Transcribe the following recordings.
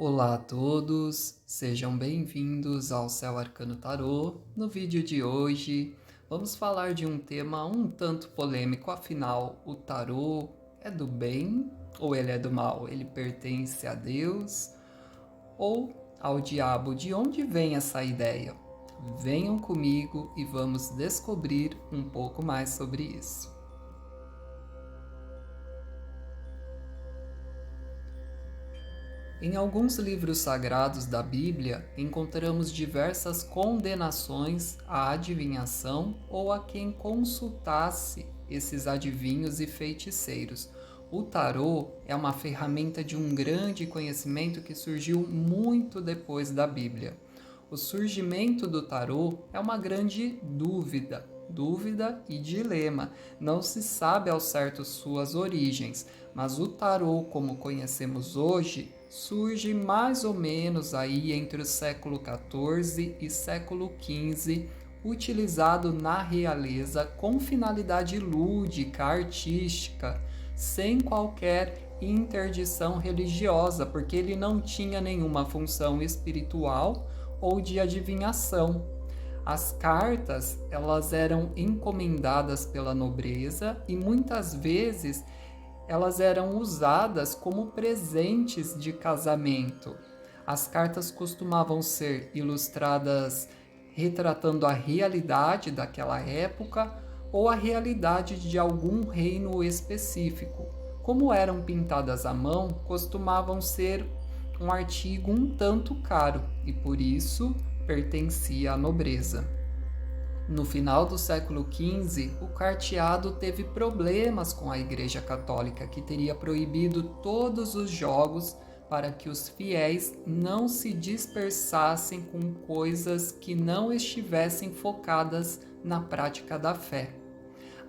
Olá a todos, sejam bem-vindos ao Céu Arcano Tarô. No vídeo de hoje, vamos falar de um tema um tanto polêmico, afinal, o tarô é do bem ou ele é do mal? Ele pertence a Deus ou ao diabo? De onde vem essa ideia? Venham comigo e vamos descobrir um pouco mais sobre isso. Em alguns livros sagrados da Bíblia, encontramos diversas condenações à adivinhação ou a quem consultasse esses adivinhos e feiticeiros. O tarô é uma ferramenta de um grande conhecimento que surgiu muito depois da Bíblia. O surgimento do tarô é uma grande dúvida e dilema. Não se sabe ao certo suas origens, mas o tarô, como conhecemos hoje, surge mais ou menos aí entre o século XIV e século XV, utilizado na realeza com finalidade lúdica, artística, sem qualquer interdição religiosa, porque ele não tinha nenhuma função espiritual ou de adivinhação. As cartas, elas eram encomendadas pela nobreza e muitas vezes elas eram usadas como presentes de casamento. As cartas costumavam ser ilustradas retratando a realidade daquela época ou a realidade de algum reino específico. Como eram pintadas à mão, costumavam ser um artigo um tanto caro e por isso pertencia à nobreza. No final do século XV, o carteado teve problemas com a Igreja Católica, que teria proibido todos os jogos para que os fiéis não se dispersassem com coisas que não estivessem focadas na prática da fé.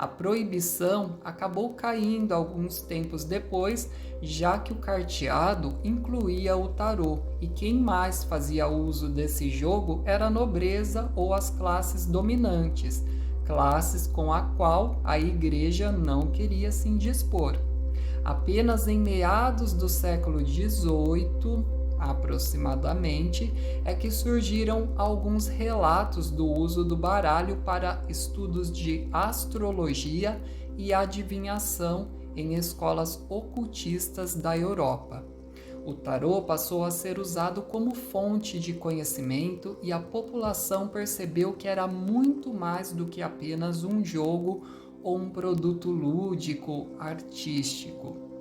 A proibição acabou caindo alguns tempos depois, já que o carteado incluía o tarô, e quem mais fazia uso desse jogo era a nobreza ou as classes dominantes, classes com a qual a igreja não queria se indispor. Apenas em meados do século XVIII, aproximadamente, é que surgiram alguns relatos do uso do baralho para estudos de astrologia e adivinhação em escolas ocultistas da Europa. O tarô passou a ser usado como fonte de conhecimento e a população percebeu que era muito mais do que apenas um jogo ou um produto lúdico, artístico.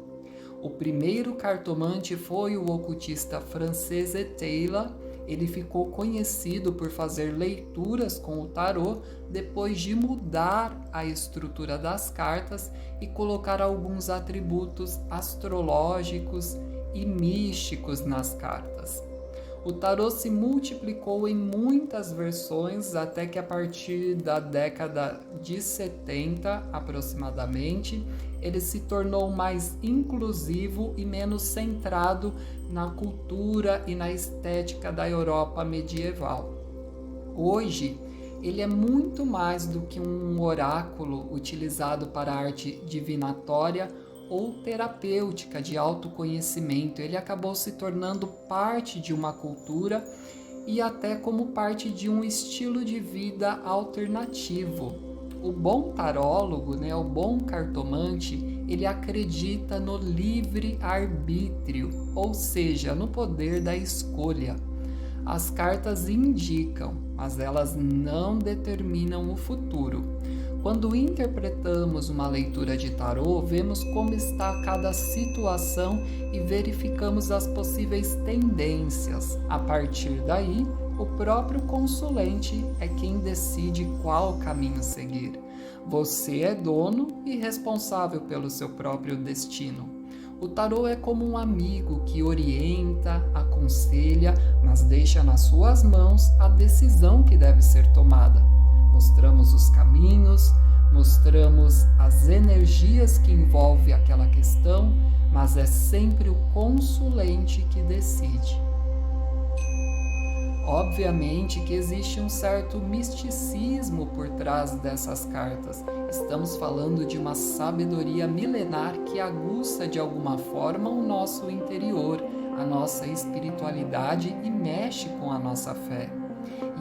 O primeiro cartomante foi o ocultista francês Taylor. Ele ficou conhecido por fazer leituras com o tarô depois de mudar a estrutura das cartas e colocar alguns atributos astrológicos e místicos nas cartas. O tarô se multiplicou em muitas versões até que a partir da década de 70 aproximadamente, ele se tornou mais inclusivo e menos centrado na cultura e na estética da Europa medieval. Hoje, ele é muito mais do que um oráculo utilizado para a arte divinatória ou terapêutica de autoconhecimento. Ele acabou se tornando parte de uma cultura e até como parte de um estilo de vida alternativo. O bom tarólogo, o bom cartomante, ele acredita no livre-arbítrio, ou seja, no poder da escolha. As cartas indicam, mas elas não determinam o futuro. Quando interpretamos uma leitura de tarô, vemos como está cada situação e verificamos as possíveis tendências. A partir daí, o próprio consulente é quem decide qual caminho seguir. Você é dono e responsável pelo seu próprio destino. O tarô é como um amigo que orienta, aconselha, mas deixa nas suas mãos a decisão que deve ser tomada. Mostramos os caminhos, mostramos as energias que envolvem aquela questão, mas é sempre o consulente que decide. Obviamente que existe um certo misticismo por trás dessas cartas. Estamos falando de uma sabedoria milenar que aguça de alguma forma o nosso interior, nossa espiritualidade e mexe com a nossa fé.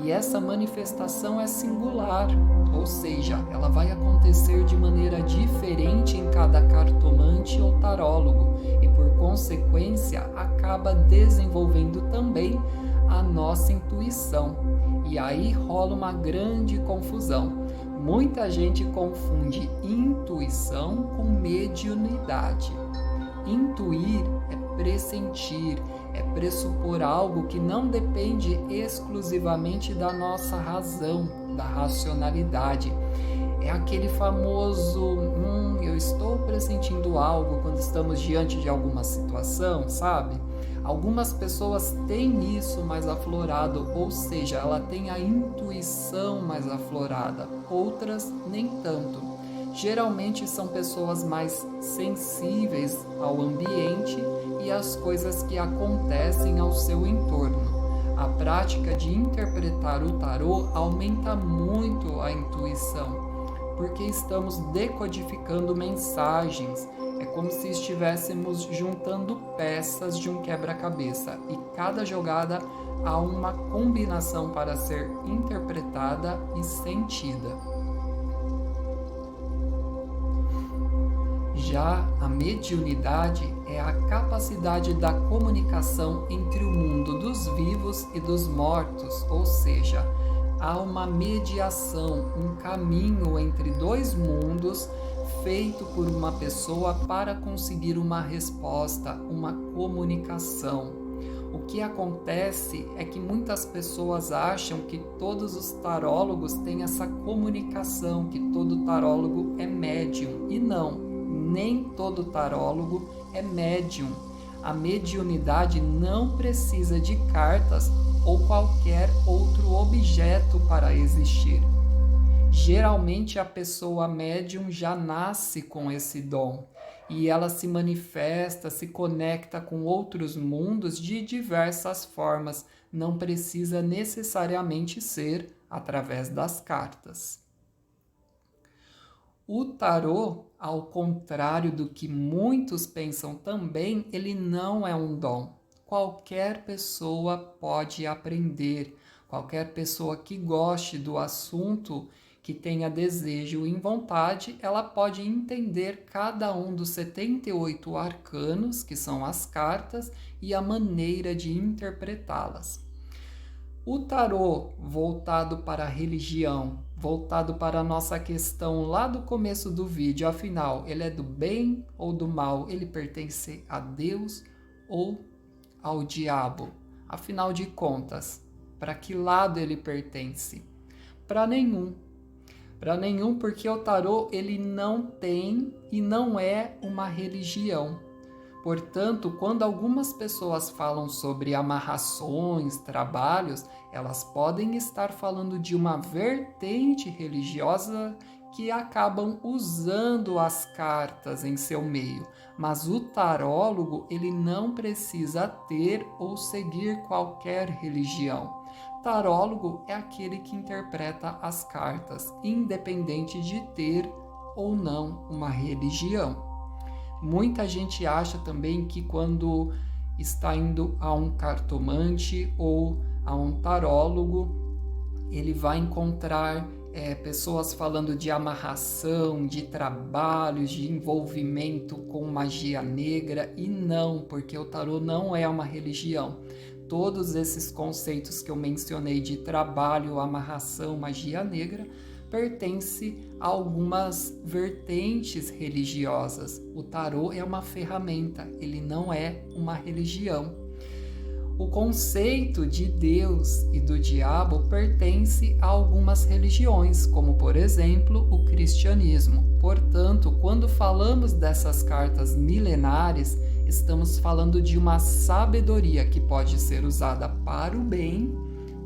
E essa manifestação é singular, ou seja, ela vai acontecer de maneira diferente em cada cartomante ou tarólogo e, por consequência, acaba desenvolvendo também a nossa intuição. E aí rola uma grande confusão. Muita gente confunde intuição com mediunidade. Intuir é pressentir, é pressupor algo que não depende exclusivamente da nossa razão, da racionalidade. É aquele famoso, eu estou pressentindo algo quando estamos diante de alguma situação, sabe? Algumas pessoas têm isso mais aflorado, ou seja, ela tem a intuição mais aflorada, outras nem tanto. Geralmente são pessoas mais sensíveis ao ambiente e às coisas que acontecem ao seu entorno. A prática de interpretar o tarô aumenta muito a intuição, porque estamos decodificando mensagens. É como se estivéssemos juntando peças de um quebra-cabeça e cada jogada há uma combinação para ser interpretada e sentida. Já a mediunidade é a capacidade da comunicação entre o mundo dos vivos e dos mortos, ou seja, há uma mediação, um caminho entre dois mundos feito por uma pessoa para conseguir uma resposta, uma comunicação. O que acontece é que muitas pessoas acham que todos os tarólogos têm essa comunicação, que todo tarólogo é médium, e não, nem todo tarólogo é médium. A mediunidade não precisa de cartas ou qualquer outro objeto para existir. Geralmente a pessoa médium já nasce com esse dom e ela se manifesta, se conecta com outros mundos de diversas formas, não precisa necessariamente ser através das cartas. O tarô, ao contrário do que muitos pensam também, ele não é um dom. Qualquer pessoa pode aprender, qualquer pessoa que goste do assunto, que tenha desejo e vontade, ela pode entender cada um dos 78 arcanos, que são as cartas, e a maneira de interpretá-las. O tarô, voltado para a religião, voltado para a nossa questão lá do começo do vídeo, afinal, ele é do bem ou do mal? Ele pertence a Deus ou ao diabo? Afinal de contas, para que lado ele pertence? Para nenhum. Para nenhum, porque o tarô ele não tem e não é uma religião. Portanto, quando algumas pessoas falam sobre amarrações, trabalhos, elas podem estar falando de uma vertente religiosa que acabam usando as cartas em seu meio. Mas o tarólogo, ele não precisa ter ou seguir qualquer religião. Tarólogo é aquele que interpreta as cartas, independente de ter ou não uma religião. Muita gente acha também que quando está indo a um cartomante ou a um tarólogo, ele vai encontrar pessoas falando de amarração, de trabalhos, de envolvimento com magia negra, e não, porque o tarô não é uma religião. Todos esses conceitos que eu mencionei de trabalho, amarração, magia negra, pertence a algumas vertentes religiosas. O tarô é uma ferramenta, ele não é uma religião. O conceito de Deus e do diabo pertence a algumas religiões, como por exemplo o cristianismo. Portanto, quando falamos dessas cartas milenares, estamos falando de uma sabedoria que pode ser usada para o bem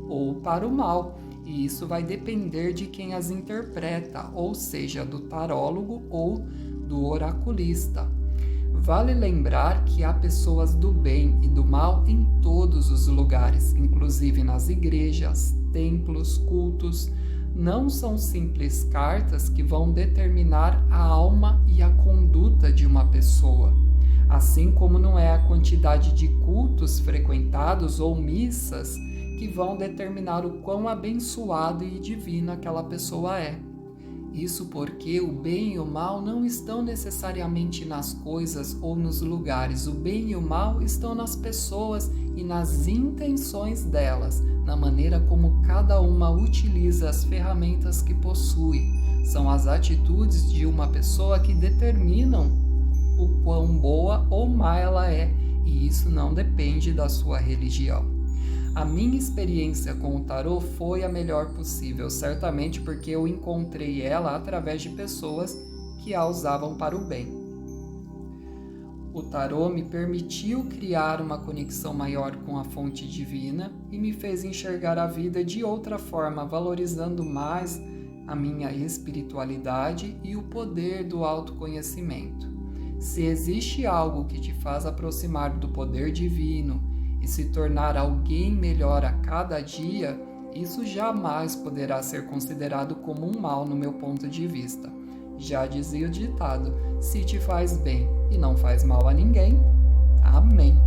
ou para o mal. E isso vai depender de quem as interpreta, ou seja, do tarólogo ou do oraculista. Vale lembrar que há pessoas do bem e do mal em todos os lugares, inclusive nas igrejas, templos, cultos. Não são simples cartas que vão determinar a alma e a conduta de uma pessoa. Assim como não é a quantidade de cultos frequentados ou missas que vão determinar o quão abençoado e divino aquela pessoa é. Isso porque o bem e o mal não estão necessariamente nas coisas ou nos lugares. O bem e o mal estão nas pessoas e nas intenções delas, na maneira como cada uma utiliza as ferramentas que possui. São as atitudes de uma pessoa que determinam o quão boa ou má ela é, e isso não depende da sua religião. A minha experiência com o tarô foi a melhor possível, certamente porque eu encontrei ela através de pessoas que a usavam para o bem. O tarô me permitiu criar uma conexão maior com a fonte divina e me fez enxergar a vida de outra forma, valorizando mais a minha espiritualidade e o poder do autoconhecimento. Se existe algo que te faz aproximar do poder divino e se tornar alguém melhor a cada dia, isso jamais poderá ser considerado como um mal no meu ponto de vista. Já dizia o ditado, se te faz bem e não faz mal a ninguém, amém.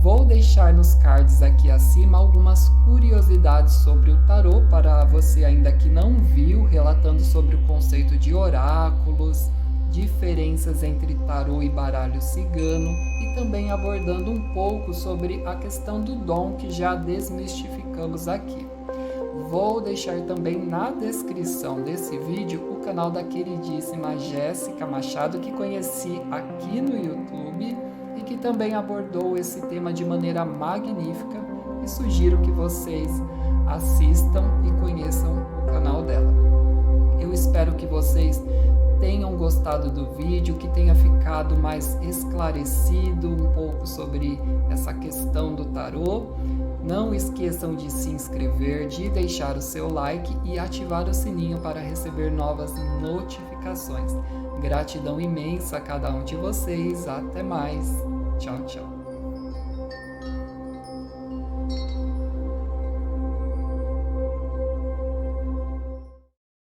Vou deixar nos cards aqui acima algumas curiosidades sobre o tarô para você ainda que não viu, relatando sobre o conceito de oráculos, diferenças entre tarô e baralho cigano e também abordando um pouco sobre a questão do dom que já desmistificamos aqui. Vou deixar também na descrição desse vídeo o canal da queridíssima Jéssica Machado, que conheci aqui no YouTube e que também abordou esse tema de maneira magnífica, e sugiro que vocês assistam e conheçam o canal dela. Eu espero que vocês tenham gostado do vídeo, que tenha ficado mais esclarecido um pouco sobre essa questão do tarô. Não esqueçam de se inscrever, de deixar o seu like e ativar o sininho para receber novas notificações. Gratidão imensa a cada um de vocês. Até mais. Tchau, tchau.